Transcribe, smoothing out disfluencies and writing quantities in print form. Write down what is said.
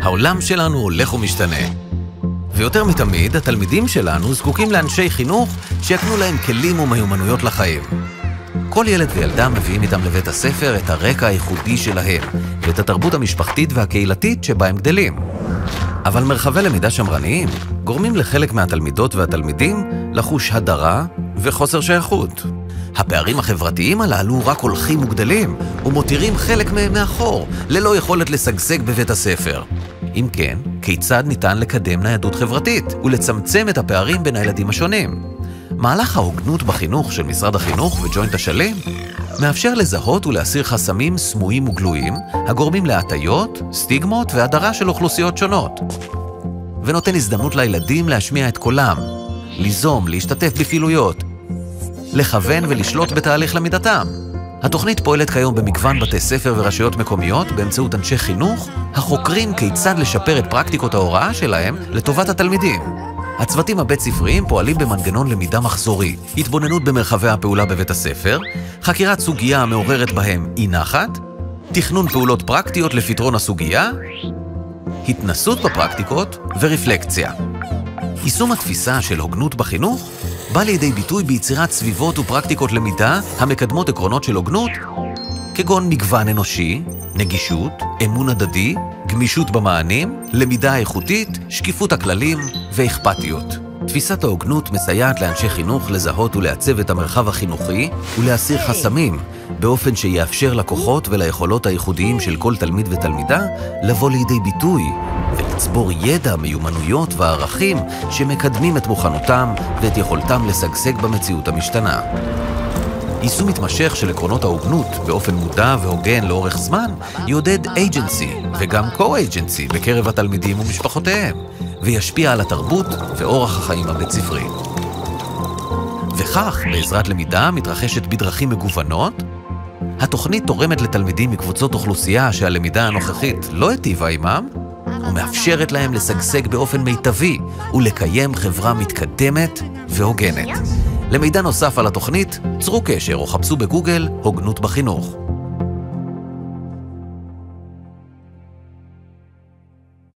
העולם שלנו הולך ומשתנה. ויותר מתמיד, התלמידים שלנו זקוקים לאנשי חינוך שיקנו להם כלים ומיומנויות לחיים. כל ילד וילדה מביאים איתם לבית הספר את הרקע הייחודי שלהם, ואת התרבות המשפחתית והקהילתית שבה הם גדלים. אבל מרחבי למידה שמרניים גורמים לחלק מהתלמידות והתלמידים לחוש הדרה וחוסר שייכות. הפערים החברתיים הללו רק הולכים וגדלים, ומותירים חלק מהם מאחור, ללא יכולת לשגשג בבית הספר. אם כן, כיצד ניתן לקדם ניידות חברתית ולצמצם את הפערים בין הילדים השונים? מהלך ההוגנות בחינוך של משרד החינוך וג'וינט אשלים מאפשר לזהות ולהסיר חסמים סמויים וגלויים הגורמים להטיות, סטיגמות והדרה של אוכלוסיות שונות. ונותן הזדמנות לילדים להשמיע את קולם, ליזום, להשתתף בפעילויות, לכוון ולשלוט בתהליך למידתם. התוכנית פועלת כיום במגוון בתי ספר ורשויות מקומיות באמצעות אנשי חינוך החוקרים כיצד לשפר את פרקטיקות ההוראה שלהם לטובת התלמידים. הצוותים הבית ספריים פועלים במנגנון למידה מחזורי, התבוננות במרחבי הפעולה בבית הספר, חקירת סוגיה המעוררת בהם אי נחת, תכנון פעולות פרקטיות לפתרון הסוגיה, התנסות בפרקטיקות ורפלקציה. יישום התפיסה של הוגנות בחינוך בא לידי ביטוי ביצירת סביבות ופרקטיקות למידה המקדמות עקרונות של הוגנות, כגון מגוון אנושי, נגישות, אמון הדדי, גמישות במענים, למידה איכותית, שקיפות הכללים ואכפתיות. תפיסת ההוגנות מסייעת לאנשי חינוך לזהות ולעצב את המרחב החינוכי ולהסיר חסמים, באופן שיאפשר לכוחות וליכולות הייחודיים של כל תלמיד ותלמידה לבוא לידי ביטוי, ולצבור ידע, מיומנויות וערכים שמקדמים את מוכנותם ואת יכולתם לשגשג במציאות המשתנה. יישום מתמשך של עקרונות ההוגנות באופן מודע והוגן לאורך זמן יעודד אייג'נסי וגם קו-אייג'נסי בקרב התלמידים ומשפחותיהם, וישפיע על התרבות ואורח החיים הבית ספרי. וכך, בעזרת למידה מתרחשת בדרכים מגוונות, התוכנית תורמת לתלמידים מקבוצות אוכלוסייה שהלמידה הנוכחית לא היטיבה עמם, ומאפשרת להם לשגשג באופן מיטבי ולקיים חברה מתקדמת והוגנת. למידע נוסף על התוכנית, צרו קשר או חפשו בגוגל הוגנות בחינוך.